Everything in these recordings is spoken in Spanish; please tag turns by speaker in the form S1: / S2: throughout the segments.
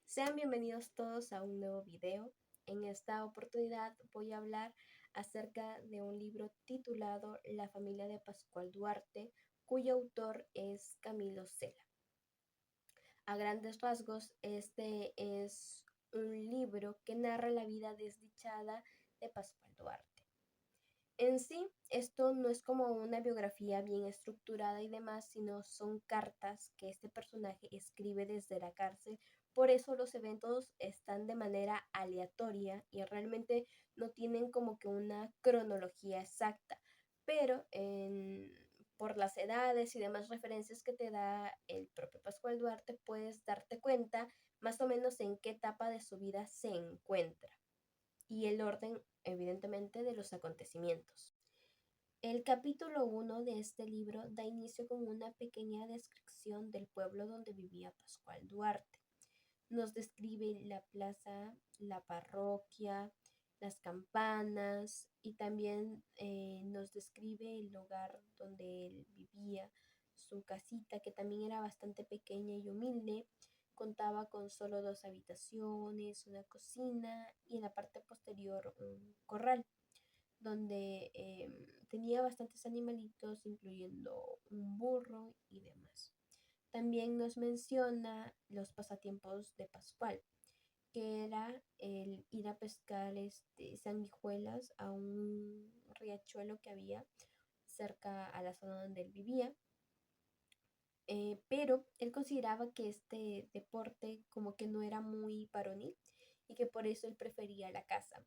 S1: Sean bienvenidos todos a un nuevo video. En esta oportunidad voy a hablar acerca de un libro titulado La familia de Pascual Duarte, cuyo autor es Camilo Cela. A grandes rasgos, este es un libro que narra la vida desdichada de Pascual Duarte. En sí, esto no es como una biografía bien estructurada y demás, sino son cartas que este personaje escribe desde la cárcel. Por eso los eventos están de manera aleatoria y realmente no tienen como que una cronología exacta. Pero por las edades y demás referencias que te da el propio Pascual Duarte, puedes darte cuenta más o menos en qué etapa de su vida se encuentra y el orden, evidentemente, de los acontecimientos. El capítulo 1 de este libro da inicio con una pequeña descripción del pueblo donde vivía Pascual Duarte. Nos describe la plaza, la parroquia, las campanas y también nos describe el lugar donde él vivía, su casita que también era bastante pequeña y humilde. Contaba con solo 2 habitaciones, una cocina y en la parte posterior un corral donde tenía bastantes animalitos, incluyendo un burro y demás. También nos menciona los pasatiempos de Pascual, que era el ir a pescar sanguijuelas a un riachuelo que había cerca a la zona donde él vivía. Pero él consideraba que este deporte como que no era muy varonil y que por eso él prefería la caza.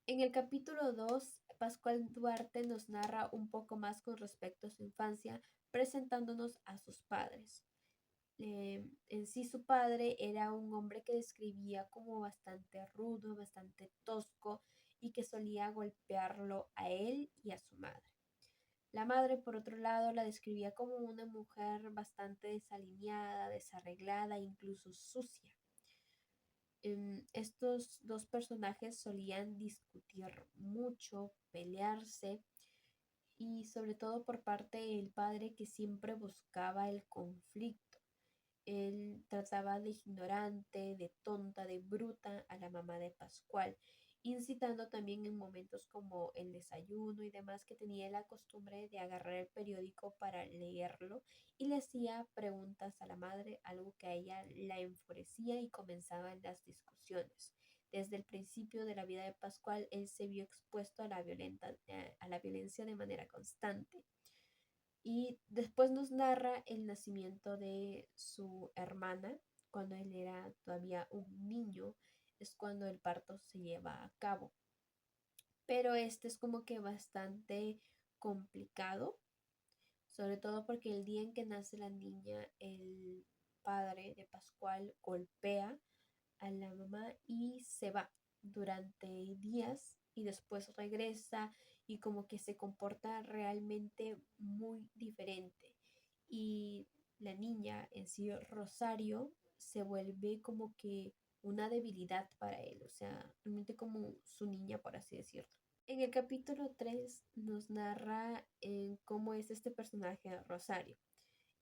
S1: En el capítulo 2, Pascual Duarte nos narra un poco más con respecto a su infancia, presentándonos a sus padres. En sí su padre era un hombre que describía como bastante rudo, bastante tosco y que solía golpearlo a él y a su madre. La madre, por otro lado, la describía como una mujer bastante desalineada, desarreglada, incluso sucia. Estos dos personajes solían discutir mucho, pelearse y sobre todo por parte del padre que siempre buscaba el conflicto. Él trataba de ignorante, de tonta, de bruta a la mamá de Pascual, incitando también en momentos como el desayuno y demás que tenía la costumbre de agarrar el periódico para leerlo y le hacía preguntas a la madre, algo que a ella la enfurecía y comenzaban las discusiones. Desde el principio de la vida de Pascual, él se vio expuesto a la violencia de manera constante. Y después nos narra el nacimiento de su hermana, cuando él era todavía un niño, es cuando el parto se lleva a cabo. Pero este es como que bastante complicado, sobre todo porque el día en que nace la niña, el padre de Pascual golpea a la mamá y se va durante días y después regresa y como que se comporta realmente muy diferente. Y la niña en sí, Rosario, se vuelve como que una debilidad para él, o sea, realmente como su niña, por así decirlo. En el capítulo 3 nos narra cómo es este personaje Rosario,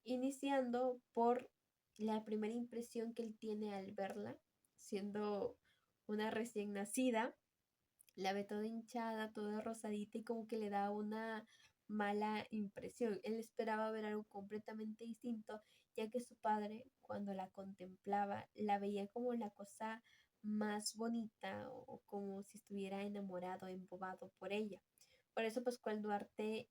S1: iniciando por la primera impresión que él tiene al verla, siendo una recién nacida, la ve toda hinchada, toda rosadita y como que le da una mala impresión. Él esperaba ver algo completamente distinto, ya que su padre, cuando la contemplaba, la veía como la cosa más bonita o como si estuviera enamorado, embobado por ella. Por eso Pascual Duarte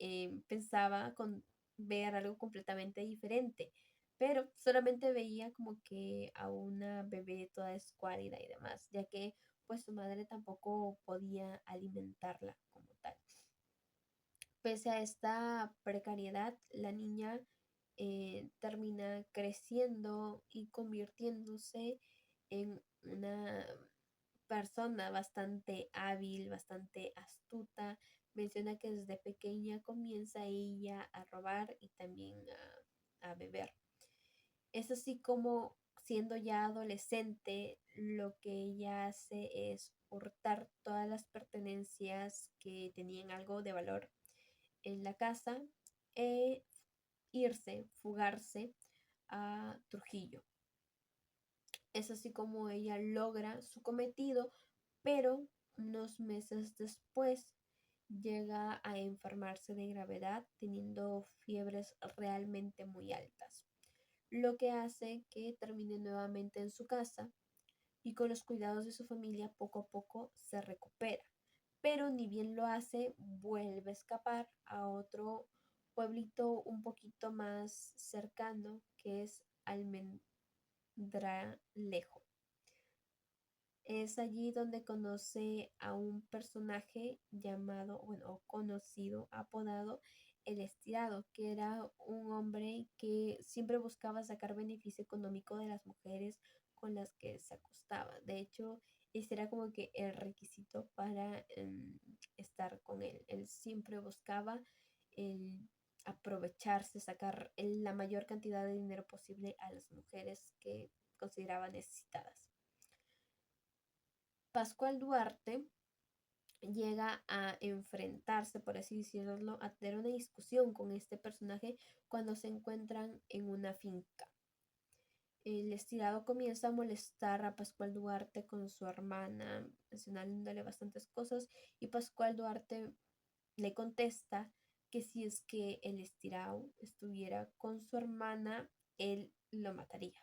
S1: pensaba con ver algo completamente diferente, pero solamente veía como que a una bebé toda escuálida y demás, ya que pues su madre tampoco podía alimentarla como tal. Pese a esta precariedad, la niña termina creciendo y convirtiéndose en una persona bastante hábil, bastante astuta. Menciona que desde pequeña comienza ella a robar y también a beber. Es así como siendo ya adolescente, lo que ella hace es hurtar todas las pertenencias que tenían algo de valor en la casa e irse, fugarse a Trujillo. Es así como ella logra su cometido, pero unos meses después llega a enfermarse de gravedad, teniendo fiebres realmente muy altas, lo que hace que termine nuevamente en su casa y con los cuidados de su familia poco a poco se recupera. Pero ni bien lo hace, vuelve a escapar a otro pueblito un poquito más cercano, que es Almendralejo. Es allí donde conoce a un personaje llamado, bueno, conocido, apodado El Estirado, que era un hombre que siempre buscaba sacar beneficio económico de las mujeres con las que se acostaba. De hecho, ese era como que el requisito para estar con él. Él siempre buscaba el aprovecharse, sacar la mayor cantidad de dinero posible a las mujeres que consideraba necesitadas. Pascual Duarte llega a enfrentarse, por así decirlo, a tener una discusión con este personaje cuando se encuentran en una finca. El Estirado comienza a molestar a Pascual Duarte con su hermana, mencionándole bastantes cosas, y Pascual Duarte le contesta que si es que el Estirado estuviera con su hermana, él lo mataría.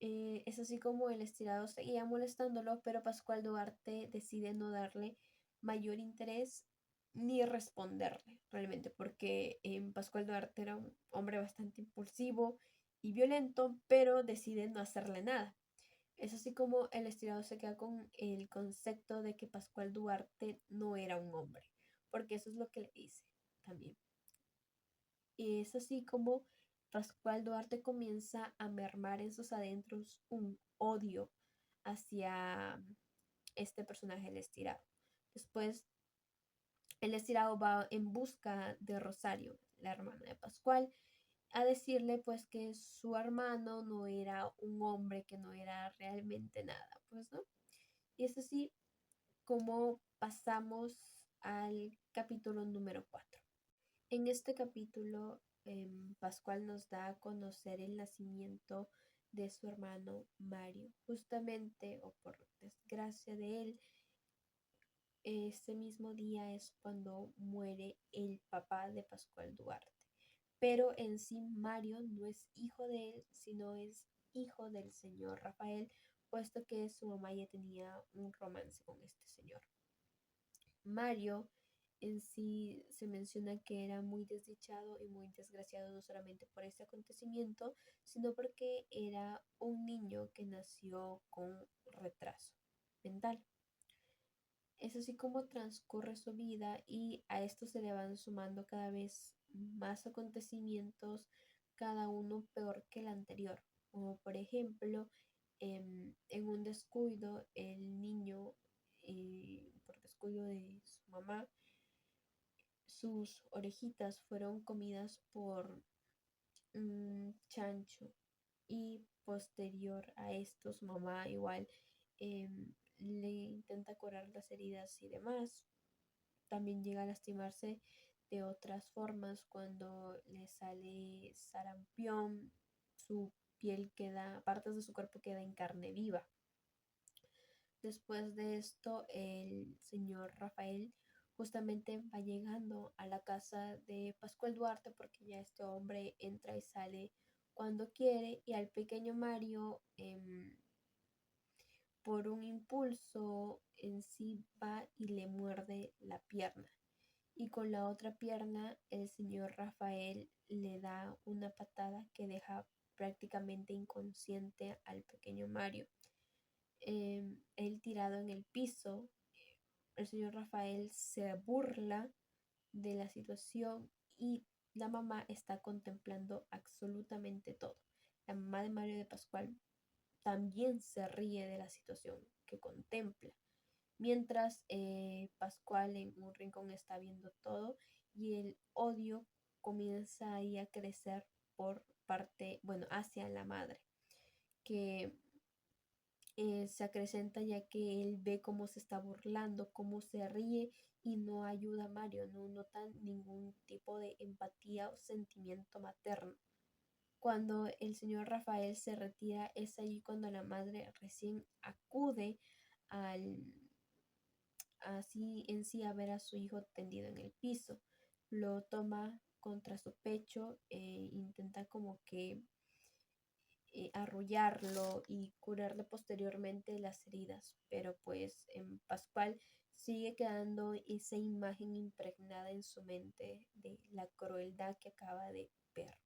S1: Es así como el Estirado seguía molestándolo, pero Pascual Duarte decide no darle mayor interés ni responderle realmente, porque Pascual Duarte era un hombre bastante impulsivo y violento, pero decide no hacerle nada. Es así como el Estirado se queda con el concepto de que Pascual Duarte no era un hombre, porque eso es lo que le dice también. Y es así como Pascual Duarte comienza a mermar en sus adentros un odio hacia este personaje, el Estirado. Después, el Estirado va en busca de Rosario, la hermana de Pascual, a decirle pues que su hermano no era un hombre, que no era realmente nada, pues no. Y es así como pasamos al capítulo número 4. En este capítulo, Pascual nos da a conocer el nacimiento de su hermano Mario. Justamente, o por desgracia de él, ese mismo día es cuando muere el papá de Pascual Duarte. Pero en sí Mario no es hijo de él, sino es hijo del señor Rafael, puesto que su mamá ya tenía un romance con este señor. Mario en sí se menciona que era muy desdichado y muy desgraciado no solamente por este acontecimiento, sino porque era un niño que nació con retraso mental. Es así como transcurre su vida y a esto se le van sumando cada vez más acontecimientos, cada uno peor que el anterior. Como por ejemplo, en un descuido, el niño, por descuido de su mamá, sus orejitas fueron comidas por un chancho y posterior a esto su mamá igual le intenta curar las heridas y demás. También llega a lastimarse de otras formas cuando le sale sarampión, su piel queda, partes de su cuerpo queda en carne viva. Después de esto, el señor Rafael justamente va llegando a la casa de Pascual Duarte porque ya este hombre entra y sale cuando quiere y al pequeño Mario por un impulso en sí va y le muerde la pierna. Y con la otra pierna el señor Rafael le da una patada que deja prácticamente inconsciente al pequeño Mario. Él tirado en el piso, el señor Rafael se burla de la situación y la mamá está contemplando absolutamente todo. La mamá de Mario de Pascual también se ríe de la situación que contempla, mientras Pascual en un rincón está viendo todo y el odio comienza ahí a crecer por parte, bueno, hacia la madre, que se acrecenta ya que él ve cómo se está burlando, cómo se ríe y no ayuda a Mario, no nota ningún tipo de empatía o sentimiento materno. Cuando el señor Rafael se retira, es allí cuando la madre recién acude al, así en sí a ver a su hijo tendido en el piso. Lo toma contra su pecho e intenta como que arrullarlo y curarle posteriormente las heridas, pero pues en Pascual sigue quedando esa imagen impregnada en su mente de la crueldad que acaba de ver.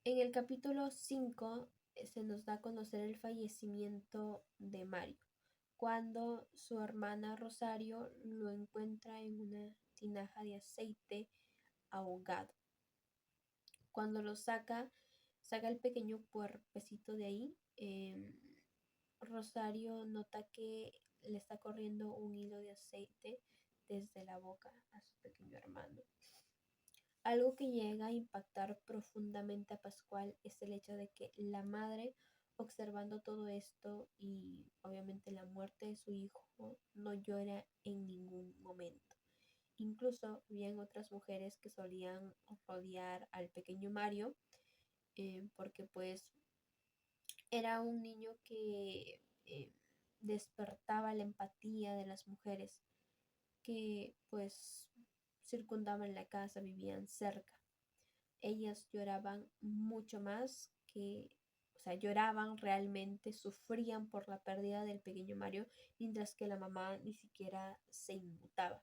S1: En el capítulo 5 se nos da a conocer el fallecimiento de Mario, cuando su hermana Rosario lo encuentra en una tinaja de aceite ahogado. Cuando lo saca el pequeño cuerpecito de ahí. Rosario nota que le está corriendo un hilo de aceite desde la boca a su pequeño hermano. Algo que llega a impactar profundamente a Pascual es el hecho de que la madre, observando todo esto y obviamente la muerte de su hijo, no llora en ningún momento. Incluso habían otras mujeres que solían rodear al pequeño Mario, porque pues era un niño que despertaba la empatía de las mujeres que pues circundaban la casa, vivían cerca. Ellas lloraban mucho más que, o sea, lloraban realmente, sufrían por la pérdida del pequeño Mario, mientras que la mamá ni siquiera se inmutaba.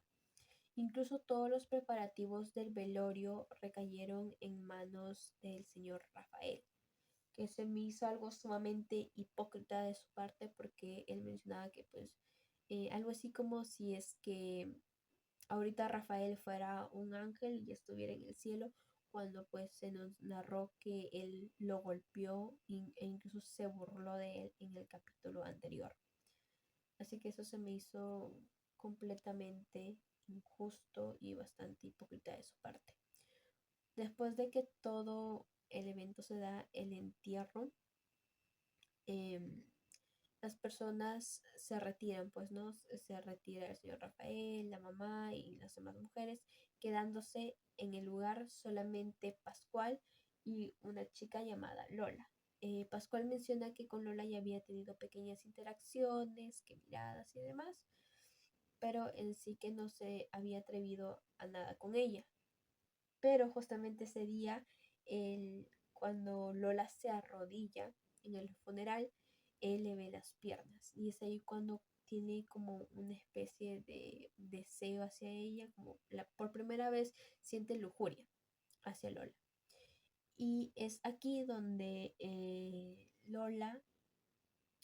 S1: Incluso todos los preparativos del velorio recayeron en manos del señor Rafael, que se me hizo algo sumamente hipócrita de su parte, porque él mencionaba que pues algo así como si es que ahorita Rafael fuera un ángel y estuviera en el cielo, cuando pues se nos narró que él lo golpeó e incluso se burló de él en el capítulo anterior. Así que eso se me hizo completamente injusto y bastante hipócrita de su parte. Después de que todo el evento se da, el entierro, em, las personas se retiran, pues no, se retira el señor Rafael, la mamá y las demás mujeres, quedándose en el lugar solamente Pascual y una chica llamada Lola. Pascual menciona que con Lola ya había tenido pequeñas interacciones, que miradas y demás, pero en sí que no se había atrevido a nada con ella. Pero justamente ese día, cuando Lola se arrodilla en el funeral, él le ve las piernas y es ahí cuando tiene como una especie de deseo hacia ella, como por primera vez siente lujuria hacia Lola. Y es aquí donde Lola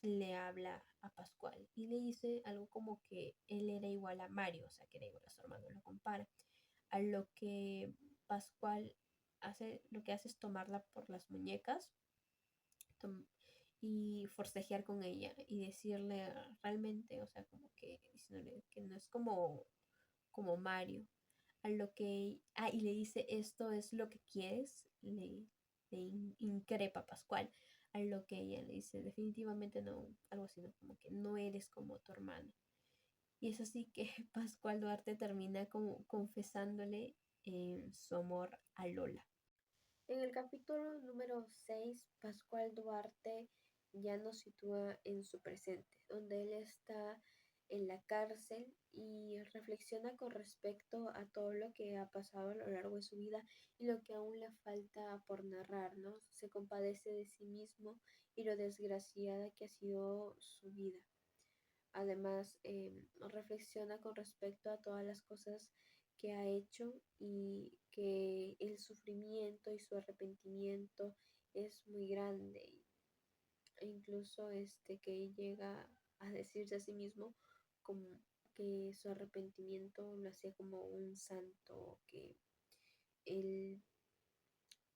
S1: le habla a Pascual y le dice algo como que él era igual a Mario, o sea, que era igual a su hermano, lo compara. A lo que Pascual hace, lo que hace es tomarla por las muñecas y forcejear con ella y decirle realmente, o sea, como que diciéndole que no es como Mario. A lo que, y le dice, esto es lo que quieres, le increpa Pascual. A lo que ella le dice, definitivamente no, algo así, ¿no? Como que no eres como tu hermano. Y es así que Pascual Duarte termina como confesándole su amor a Lola. En el capítulo número 6, Pascual Duarte ya nos sitúa en su presente, donde él está en la cárcel y reflexiona con respecto a todo lo que ha pasado a lo largo de su vida y lo que aún le falta por narrar, ¿no? Se compadece de sí mismo y lo desgraciada que ha sido su vida. Además, reflexiona con respecto a todas las cosas que ha hecho y que el sufrimiento y su arrepentimiento es muy grande. E incluso que llega a decirse a sí mismo como que su arrepentimiento lo hacía como un santo, que el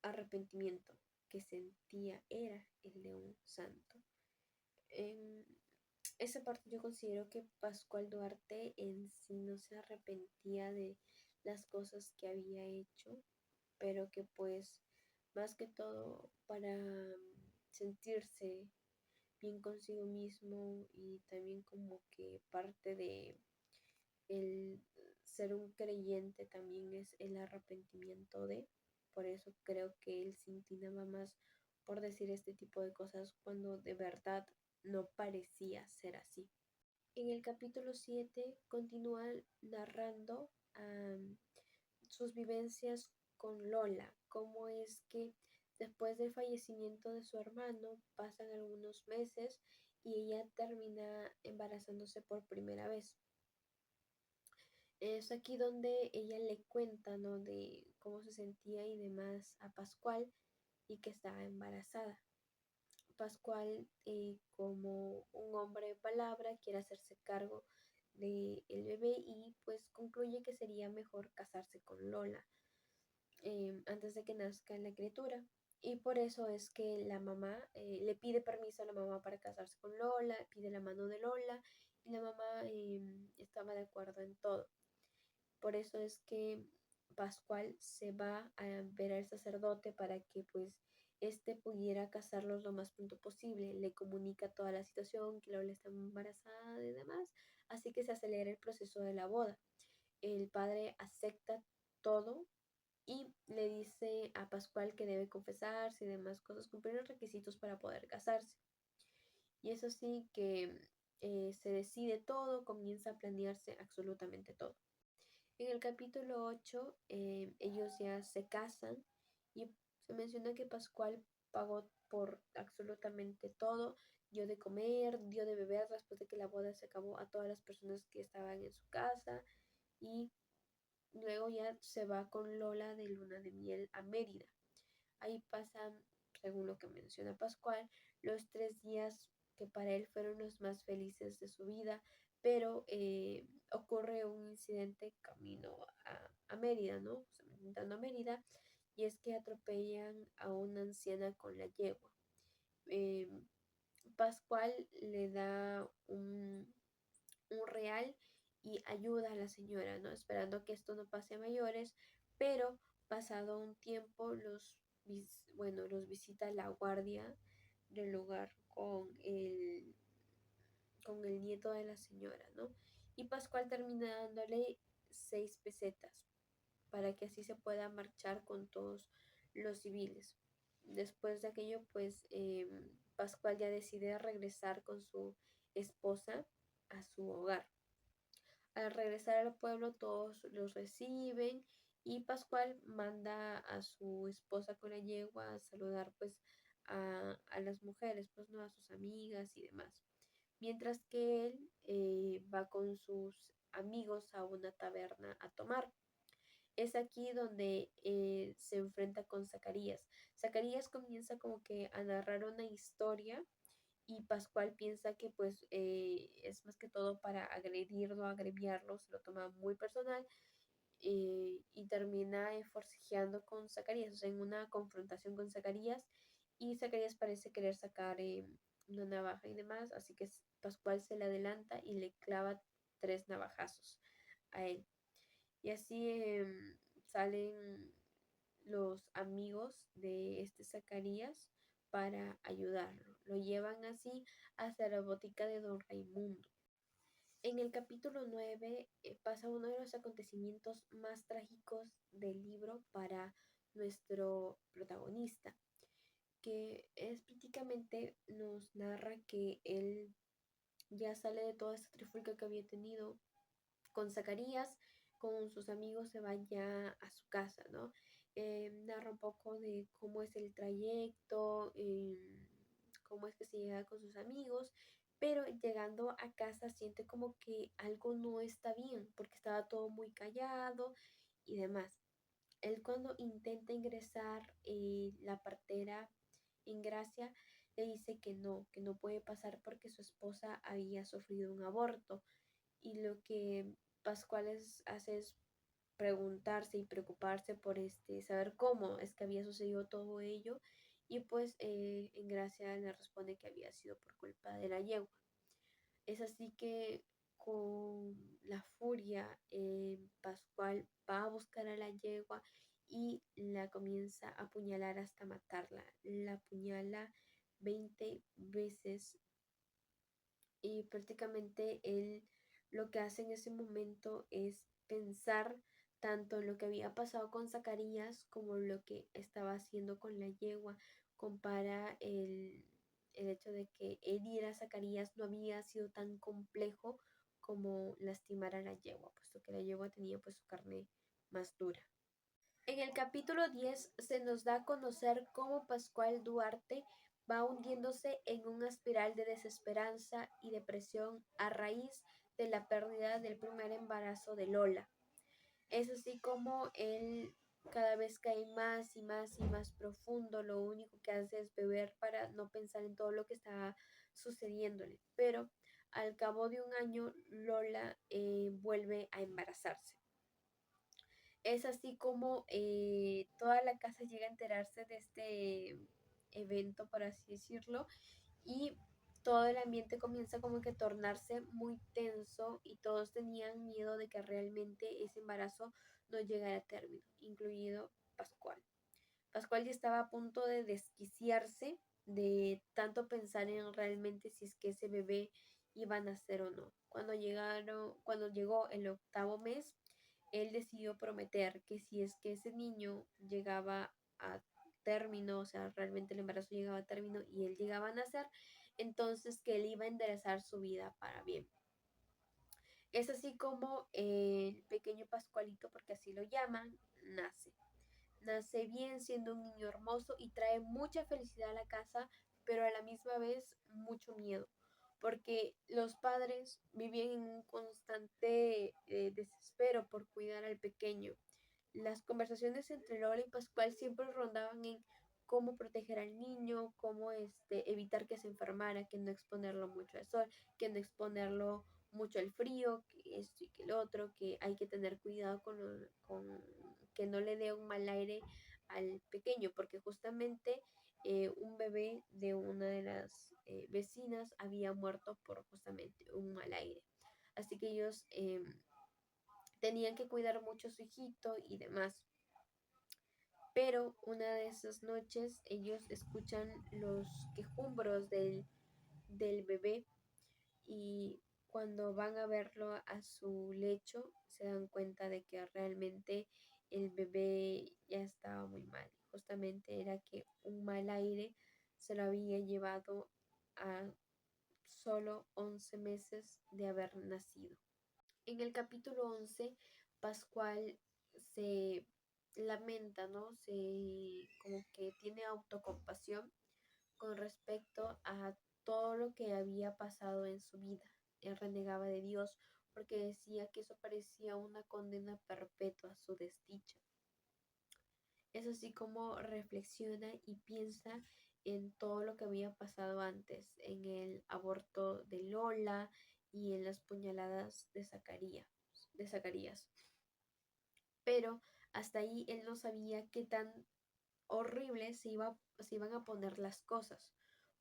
S1: arrepentimiento que sentía era el de un santo. En esa parte yo considero que Pascual Duarte en sí no se arrepentía de las cosas que había hecho, pero que pues más que todo para sentirse bien consigo mismo y también como que parte de el ser un creyente también es el arrepentimiento de, por eso creo que él se inclinaba más por decir este tipo de cosas cuando de verdad no parecía ser así. En el capítulo 7 continúa narrando sus vivencias con Lola, cómo es que después del fallecimiento de su hermano pasan algunos meses y ella termina embarazándose por primera vez. Es aquí donde ella le cuenta, ¿no? De cómo se sentía y demás a Pascual y que estaba embarazada. Pascual, como un hombre de palabra, quiere hacerse cargo del bebé y pues concluye que sería mejor casarse con Lola antes de que nazca la criatura. Y por eso es que la mamá le pide permiso a la mamá para casarse con Lola, pide la mano de Lola y la mamá estaba de acuerdo en todo. Por eso es que Pascual se va a ver al sacerdote para que pues este pudiera casarlos lo más pronto posible. Le comunica toda la situación, que Lola está embarazada y demás, así que se acelera el proceso de la boda. El padre acepta todo y le dice a Pascual que debe confesarse y demás cosas, cumplir los requisitos para poder casarse. Y eso sí que se decide todo, comienza a planearse absolutamente todo. En el capítulo 8 ellos ya se casan y se menciona que Pascual pagó por absolutamente todo, dio de comer, dio de beber después de que la boda se acabó a todas las personas que estaban en su casa y luego ya se va con Lola de luna de miel a Mérida. Ahí pasan, según lo que menciona Pascual, los 3 días que para él fueron los más felices de su vida, pero ocurre un incidente camino a Mérida, ¿no? O sea, entrando a Mérida, y es que atropellan a una anciana con la yegua. Eh, Pascual le da un real y ayuda a la señora, ¿no? Esperando que esto no pase a mayores, pero pasado un tiempo los visita la guardia del lugar con el nieto de la señora, ¿no? Y Pascual termina dándole 6 pesetas para que así se pueda marchar con todos los civiles. Después de aquello, pues Pascual ya decide regresar con su esposa a su hogar. Al regresar al pueblo todos los reciben y Pascual manda a su esposa con la yegua a saludar pues a las mujeres, pues no a sus amigas y demás. Mientras que él va con sus amigos a una taberna a tomar. Es aquí donde se enfrenta con Zacarías. Zacarías comienza como que a narrar una historia y Pascual piensa que pues es más que todo para agredirlo, agremiarlo, se lo toma muy personal y termina forcejeando con Zacarías, o sea, en una confrontación con Zacarías y Zacarías parece querer sacar una navaja y demás, así que Pascual se le adelanta y le clava 3 navajazos a él. Y así salen los amigos de este Zacarías para ayudarlo. Lo llevan así hacia la botica de Don Raimundo. En el capítulo 9 pasa uno de los acontecimientos más trágicos del libro para nuestro protagonista, que es prácticamente nos narra que él ya sale de toda esta trifulca que había tenido con Zacarías, con sus amigos se van ya a su casa, ¿no? Narra un poco de cómo es el trayecto, cómo es que se llega con sus amigos, pero llegando a casa siente como que algo no está bien, porque estaba todo muy callado y demás. Él cuando intenta ingresar la partera en Gracia, le dice que no puede pasar porque su esposa había sufrido un aborto y lo que Pascual hace es preguntarse y preocuparse por saber cómo es que había sucedido todo ello y pues en Gracia le responde que había sido por culpa de la yegua. Es así que con la furia Pascual va a buscar a la yegua y la comienza a apuñalar hasta matarla. La apuñala 20 veces y prácticamente él lo que hace en ese momento es pensar tanto en lo que había pasado con Zacarías como lo que estaba haciendo con la yegua, compara el hecho de que herir a Zacarías no había sido tan complejo como lastimar a la yegua, puesto que la yegua tenía pues su carne más dura. En el capítulo 10 se nos da a conocer cómo Pascual Duarte va hundiéndose en una espiral de desesperanza y depresión a raíz de la pérdida del primer embarazo de Lola. Es así como él cada vez cae más y más y más profundo, lo único que hace es beber para no pensar en todo lo que está sucediéndole. Pero al cabo de un año, Lola vuelve a embarazarse. Es así como toda la casa llega a enterarse de este evento, por así decirlo, y todo el ambiente comienza como que a tornarse muy tenso y todos tenían miedo de que realmente ese embarazo no llegara a término, incluido Pascual. Pascual ya estaba a punto de desquiciarse de tanto pensar en realmente si es que ese bebé iba a nacer o no. Cuando llegó el octavo mes, él decidió prometer que si es que ese niño llegaba a término, o sea, realmente el embarazo llegaba a término y él llegaba a nacer, entonces que él iba a enderezar su vida para bien. Es así como el pequeño Pascualito, porque así lo llaman, nace. Nace bien, siendo un niño hermoso y trae mucha felicidad a la casa, pero a la misma vez mucho miedo, porque los padres vivían en un constante desespero por cuidar al pequeño. Las conversaciones entre Lola y Pascual siempre rondaban en cómo proteger al niño, cómo evitar que se enfermara, que no exponerlo mucho al sol, que no exponerlo mucho al frío, que esto y que el otro, que hay que tener cuidado con que no le dé un mal aire al pequeño, porque justamente un bebé de una de las vecinas había muerto por justamente un mal aire. Así que ellos tenían que cuidar mucho a su hijito y demás. Pero una de esas noches ellos escuchan los quejumbros del bebé y cuando van a verlo a su lecho se dan cuenta de que realmente el bebé ya estaba muy mal. Justamente era que un mal aire se lo había llevado a solo 11 meses de haber nacido. En el capítulo 11, Pascual se lamenta, ¿no? Como que tiene autocompasión con respecto a todo lo que había pasado en su vida. Él renegaba de Dios porque decía que eso parecía una condena perpetua a su desdicha. Es así como reflexiona y piensa en todo lo que había pasado antes, en el aborto de Lola y en las puñaladas de Zacarías. Pero hasta ahí él no sabía qué tan horrible se iban a poner las cosas,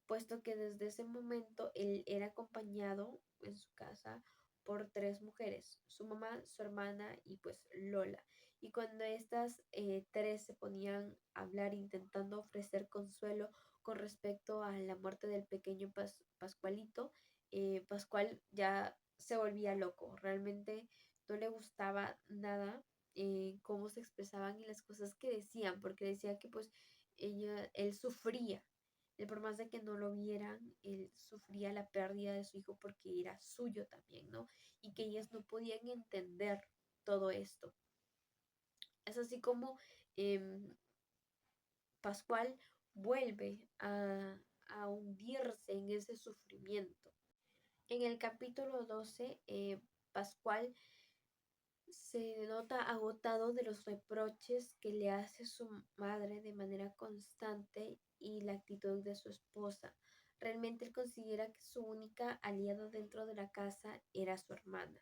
S1: puesto que desde ese momento él era acompañado en su casa por tres mujeres, su mamá, su hermana y pues Lola. Y cuando estas tres se ponían a hablar intentando ofrecer consuelo con respecto a la muerte del pequeño Pascualito, Pascual ya se volvía loco, realmente no le gustaba nada cómo se expresaban y las cosas que decían, porque decía que pues él sufría, por más de que no lo vieran, él sufría la pérdida de su hijo porque era suyo también, ¿no? Y que ellas no podían entender todo esto. Es así como Pascual vuelve a hundirse en ese sufrimiento. En el capítulo 12, Pascual se nota agotado de los reproches que le hace su madre de manera constante y la actitud de su esposa. Realmente él considera que su única aliada dentro de la casa era su hermana.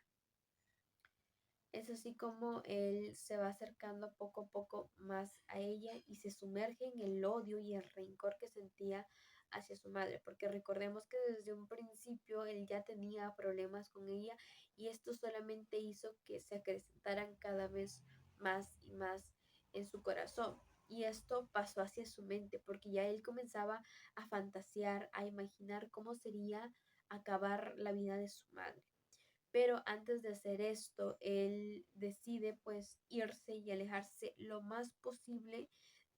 S1: Es así como él se va acercando poco a poco más a ella y se sumerge en el odio y el rencor que sentía hacia su madre, porque recordemos que desde un principio él ya tenía problemas con ella y esto solamente hizo que se acrecentaran cada vez más y más en su corazón. Y esto pasó hacia su mente, porque ya él comenzaba a fantasear, a imaginar cómo sería acabar la vida de su madre. Pero antes de hacer esto, él decide pues irse y alejarse lo más posible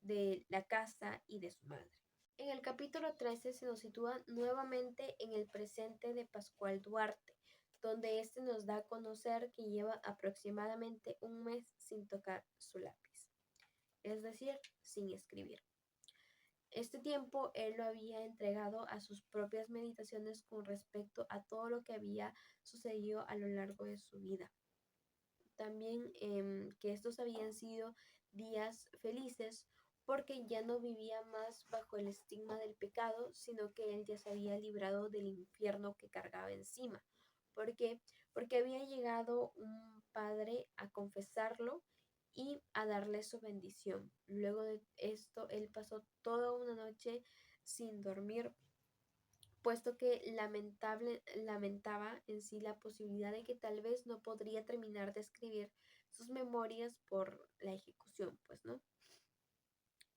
S1: de la casa y de su madre. En el capítulo 13 se nos sitúa nuevamente en el presente de Pascual Duarte, donde este nos da a conocer que lleva aproximadamente un mes sin tocar su lápiz, es decir, sin escribir. Este tiempo él lo había entregado a sus propias meditaciones con respecto a todo lo que había sucedido a lo largo de su vida. También que estos habían sido días felices porque ya no vivía más bajo el estigma del pecado, sino que él ya se había librado del infierno que cargaba encima. ¿Por qué? Porque había llegado un padre a confesarlo y a darle su bendición. Luego de esto, él pasó toda una noche sin dormir, puesto que lamentaba en sí la posibilidad de que tal vez no podría terminar de escribir sus memorias por la ejecución, pues, ¿no?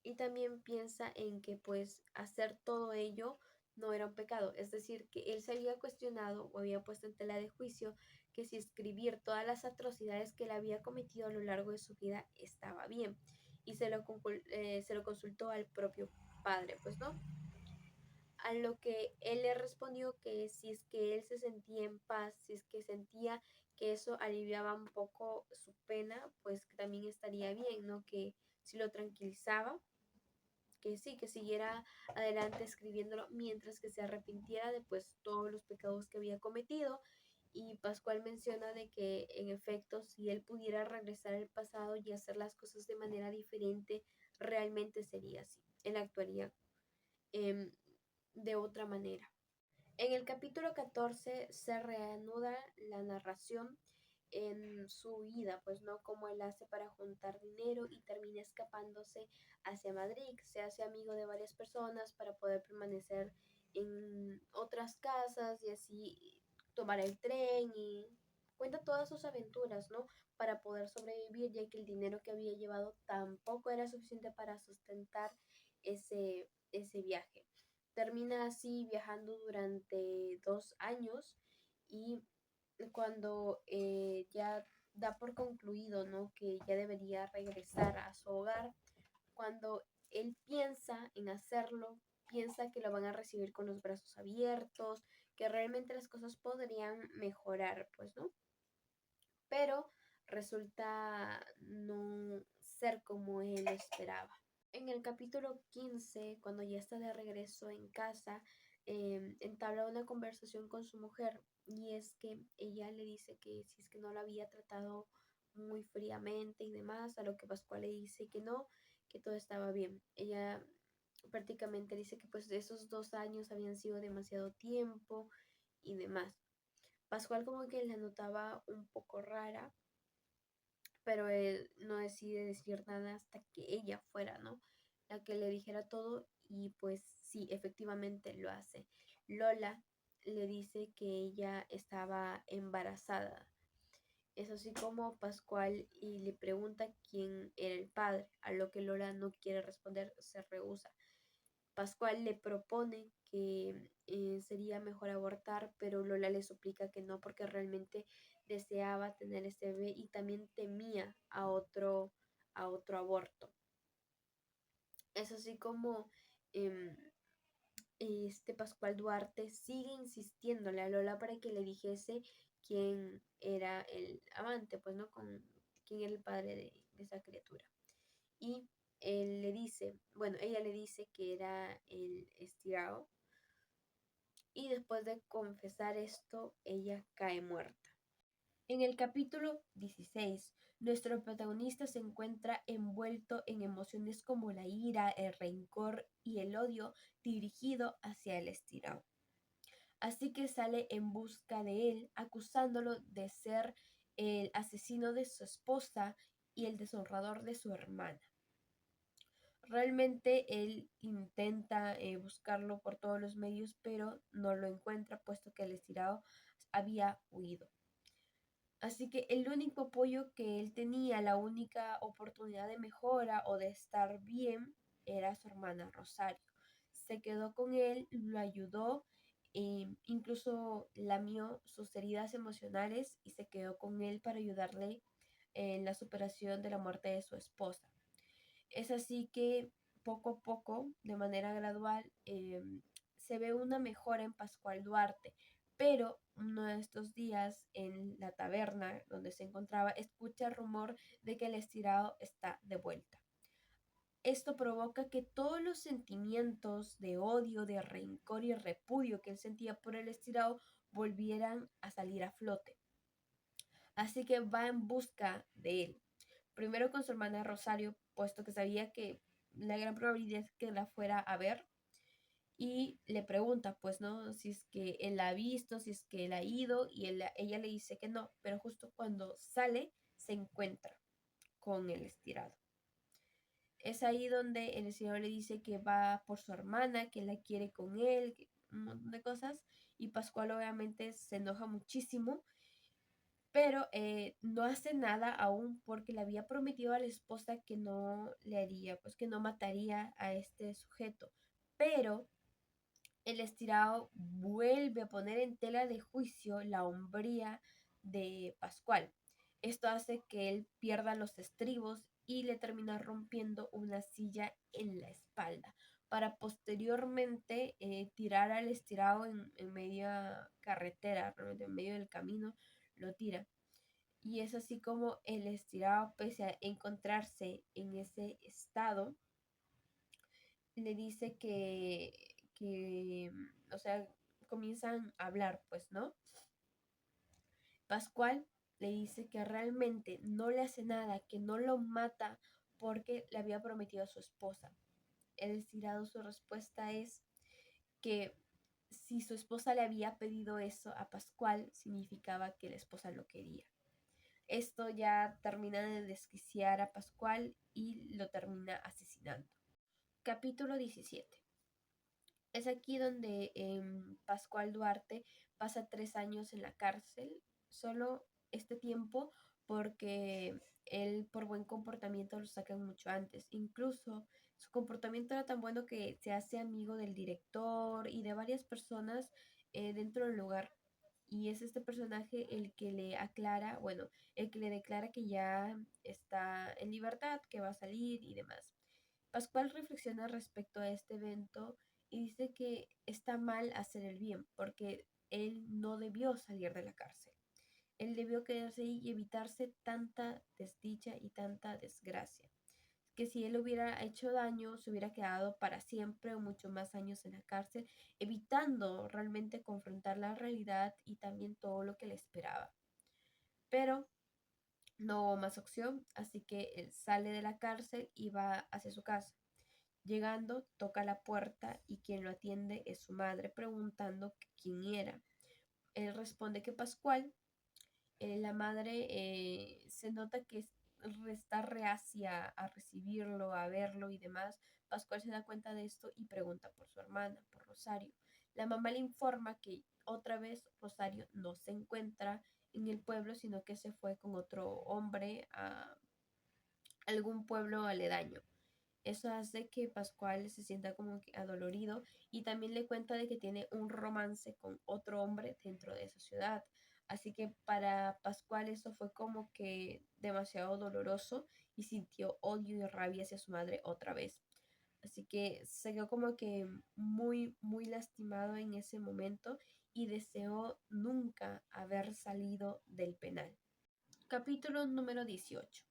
S1: Y también piensa en que pues hacer todo ello no era un pecado, es decir, que él se había cuestionado o había puesto en tela de juicio que si escribir todas las atrocidades que él había cometido a lo largo de su vida estaba bien, y se lo consultó al propio padre, pues, ¿no? A lo que él le respondió que si es que él se sentía en paz, si es que sentía que eso aliviaba un poco su pena, pues que también estaría bien, ¿no? Que si lo tranquilizaba, que sí, que siguiera adelante escribiéndolo mientras que se arrepintiera de pues todos los pecados que había cometido. Y Pascual menciona de que en efecto si él pudiera regresar al pasado y hacer las cosas de manera diferente, realmente sería así. Él actuaría eh, de otra manera. En el capítulo 14 se reanuda la narración en su vida, pues no como él hace para juntar dinero y termina escapándose hacia Madrid, se hace amigo de varias personas para poder permanecer en otras casas y así tomar el tren y cuenta todas sus aventuras, ¿no? Para poder sobrevivir, ya que el dinero que había llevado tampoco era suficiente para sustentar ese viaje. Termina así viajando durante 2 años y cuando ya da por concluido, ¿no? Que ya debería regresar a su hogar, cuando él piensa en hacerlo, piensa que lo van a recibir con los brazos abiertos, que realmente las cosas podrían mejorar, pues, ¿no? Pero resulta no ser como él esperaba. En el capítulo 15, cuando ya está de regreso en casa, entabla una conversación con su mujer y es que ella le dice que si es que no la había tratado muy fríamente y demás, a lo que Pascual le dice que no, que todo estaba bien. Ella prácticamente dice que pues esos 2 años habían sido demasiado tiempo y demás. Pascual como que la notaba un poco rara, pero él no decide decir nada hasta que ella fuera, ¿no? La que le dijera todo y pues sí, efectivamente lo hace. Lola le dice que ella estaba embarazada. Es así como Pascual y le pregunta quién era el padre, a lo que Lola no quiere responder, se rehúsa. Pascual le propone que sería mejor abortar, pero Lola le suplica que no porque realmente deseaba tener este bebé y también temía a otro aborto. Es así como em, este Pascual Duarte sigue insistiéndole a Lola para que le dijese quién era el amante, pues no, con quién era el padre de esa criatura. Y él le dice, bueno, ella le dice que era el estirado y después de confesar esto, ella cae muerta. En el capítulo 16, nuestro protagonista se encuentra envuelto en emociones como la ira, el rencor y el odio dirigido hacia el estirado. Así que sale en busca de él, acusándolo de ser el asesino de su esposa y el deshonrador de su hermana. Realmente él intenta buscarlo por todos los medios, pero no lo encuentra, puesto que el estirado había huido. Así que el único apoyo que él tenía, la única oportunidad de mejora o de estar bien, era su hermana Rosario. Se quedó con él, lo ayudó, incluso lamió sus heridas emocionales y se quedó con él para ayudarle en la superación de la muerte de su esposa. Es así que poco a poco, de manera gradual, se ve una mejora en Pascual Duarte, pero uno de estos días en la taberna donde se encontraba, escucha el rumor de que el estirado está de vuelta. Esto provoca que todos los sentimientos de odio, de rencor y repudio que él sentía por el estirado volvieran a salir a flote. Así que va en busca de él. Primero con su hermana Rosario, puesto que sabía que la gran probabilidad es que la fuera a ver. Y le pregunta, pues, ¿no? Si es que él la ha visto, si es que él ha ido, y ella le dice que no, pero justo cuando sale se encuentra con el estirado. Es ahí donde el estirado le dice que va por su hermana, que la quiere con él, un montón de cosas, y Pascual obviamente se enoja muchísimo, pero no hace nada aún porque le había prometido a la esposa que no le haría, pues que no mataría a este sujeto. Pero el estirado vuelve a poner en tela de juicio la hombría de Pascual. Esto hace que él pierda los estribos y le termina rompiendo una silla en la espalda para posteriormente tirar al estirado en media carretera, realmente en medio del camino, lo tira. Y es así como el estirado, pese a encontrarse en ese estado, le dice o sea, comienzan a hablar, pues, ¿no? Pascual le dice que realmente no le hace nada, que no lo mata porque le había prometido a su esposa. El estirado, su respuesta es que si su esposa le había pedido eso a Pascual, significaba que la esposa lo quería. Esto ya termina de desquiciar a Pascual y lo termina asesinando. Capítulo 17. Es aquí donde Pascual Duarte pasa 3 años en la cárcel, solo este tiempo porque él por buen comportamiento lo sacan mucho antes. Incluso su comportamiento era tan bueno que se hace amigo del director y de varias personas dentro del lugar. Y es este personaje el que le aclara, bueno, el que le declara que ya está en libertad, que va a salir y demás. Pascual reflexiona respecto a este evento y dice que está mal hacer el bien porque él no debió salir de la cárcel. Él debió quedarse ahí y evitarse tanta desdicha y tanta desgracia. Que si él hubiera hecho daño, se hubiera quedado para siempre o muchos más años en la cárcel, evitando realmente confrontar la realidad y también todo lo que le esperaba. Pero no hubo más opción, así que él sale de la cárcel y va hacia su casa. Llegando, toca la puerta y quien lo atiende es su madre, preguntando quién era. Él responde que Pascual. La madre se nota que está reacia a recibirlo, a verlo y demás. Pascual se da cuenta de esto y pregunta por su hermana, por Rosario. La mamá le informa que otra vez Rosario no se encuentra en el pueblo, sino que se fue con otro hombre a algún pueblo aledaño. Eso hace que Pascual se sienta como que adolorido y también le cuenta de que tiene un romance con otro hombre dentro de esa ciudad. Así que para Pascual eso fue como que demasiado doloroso y sintió odio y rabia hacia su madre otra vez. Así que se quedó como que muy, muy lastimado en ese momento y deseó nunca haber salido del penal. Capítulo número 18.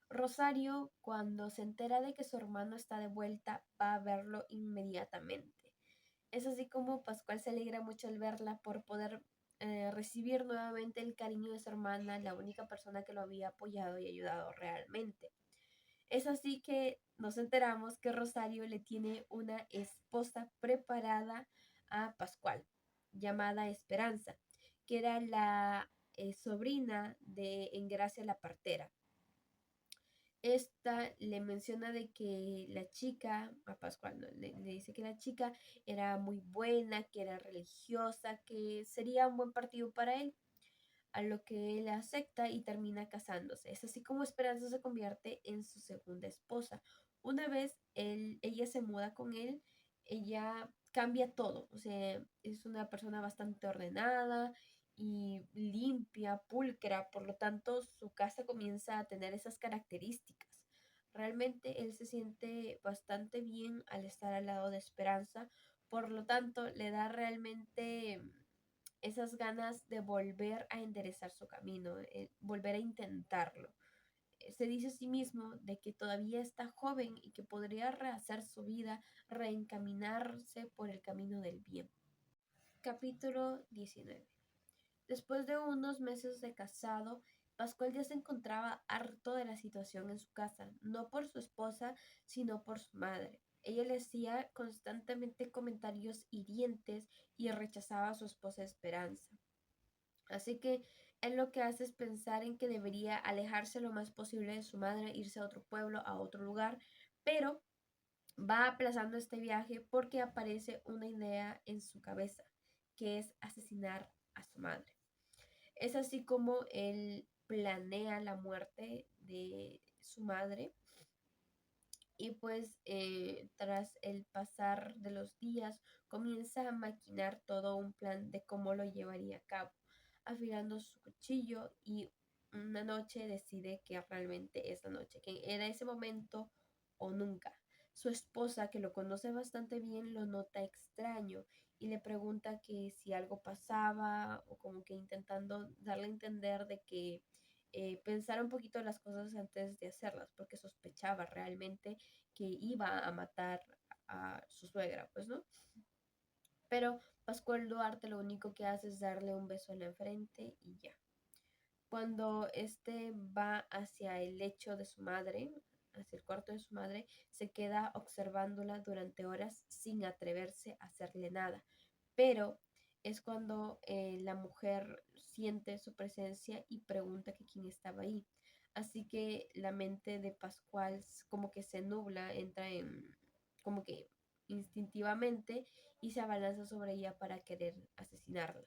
S1: Rosario, cuando se entera de que su hermano está de vuelta, va a verlo inmediatamente. Es así como Pascual se alegra mucho al verla por poder recibir nuevamente el cariño de su hermana, la única persona que lo había apoyado y ayudado realmente. Es así que nos enteramos que Rosario le tiene una esposa preparada a Pascual, llamada Esperanza, que era la sobrina de Engracia la partera. Esta le menciona de que la chica, a Pascual, ¿no? Le dice que la chica era muy buena, que era religiosa, que sería un buen partido para él, a lo que él acepta y termina casándose. Es así como Esperanza se convierte en su segunda esposa. Una vez ella se muda con él, ella cambia todo, o sea, es una persona bastante ordenada y limpia, pulcra, por lo tanto su casa comienza a tener esas características. Realmente él se siente bastante bien al estar al lado de Esperanza, por lo tanto le da realmente esas ganas de volver a enderezar su camino, volver a intentarlo. Se dice a sí mismo de que todavía está joven y que podría rehacer su vida, reencaminarse por el camino del bien. Capítulo 19. Después de unos meses de casado, Pascual ya se encontraba harto de la situación en su casa, no por su esposa, sino por su madre. Ella le hacía constantemente comentarios hirientes y rechazaba a su esposa Esperanza. Así que él lo que hace es pensar en que debería alejarse lo más posible de su madre, irse a otro pueblo, a otro lugar, pero va aplazando este viaje porque aparece una idea en su cabeza, que es asesinar a su madre. Es así como él planea la muerte de su madre y pues tras el pasar de los días comienza a maquinar todo un plan de cómo lo llevaría a cabo, afilando su cuchillo y una noche decide que realmente es la noche, que era ese momento o nunca. Su esposa, que lo conoce bastante bien, lo nota extraño y le pregunta que si algo pasaba o como que intentando darle a entender de que pensara un poquito las cosas antes de hacerlas, porque sospechaba realmente que iba a matar a su suegra, pues, ¿no? Pero Pascual Duarte lo único que hace es darle un beso en la frente y ya. Cuando este va hacia el lecho de su madre, hacia el cuarto de su madre, se queda observándola durante horas sin atreverse a hacerle nada. Pero es cuando la mujer siente su presencia y pregunta que quién estaba ahí. Así que la mente de Pascual como que se nubla, entra en como que instintivamente y se abalanza sobre ella para querer asesinarla.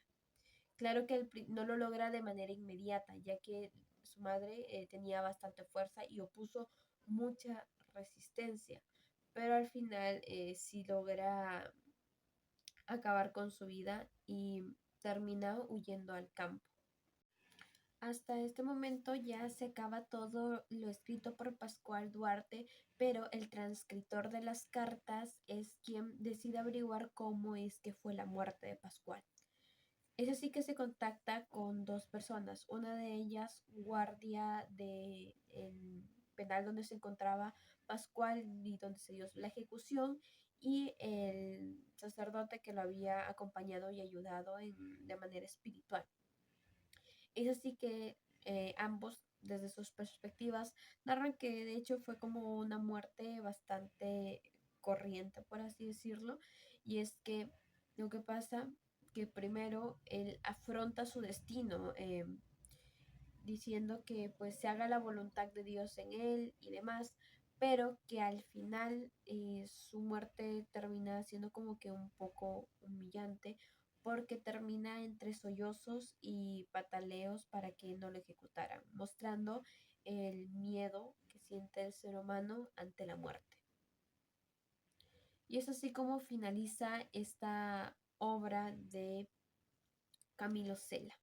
S1: Claro que no lo logra de manera inmediata, ya que su madre tenía bastante fuerza y opuso mucha resistencia, pero al final sí logra acabar con su vida y termina huyendo al campo. Hasta este momento ya se acaba todo lo escrito por Pascual Duarte, pero el transcritor de las cartas es quien decide averiguar cómo es que fue la muerte de Pascual. Es así que se contacta con dos personas, una de ellas guardia del penal donde se encontraba Pascual y donde se dio la ejecución, y el sacerdote que lo había acompañado y ayudado de manera espiritual. Es así que ambos, desde sus perspectivas, narran que de hecho fue como una muerte bastante corriente, por así decirlo, y es que lo que pasa que primero él afronta su destino, diciendo que pues se haga la voluntad de Dios en él y demás, pero que al final su muerte termina siendo como que un poco humillante porque termina entre sollozos y pataleos para que no lo ejecutaran, mostrando el miedo que siente el ser humano ante la muerte. Y es así como finaliza esta obra de Camilo Cela.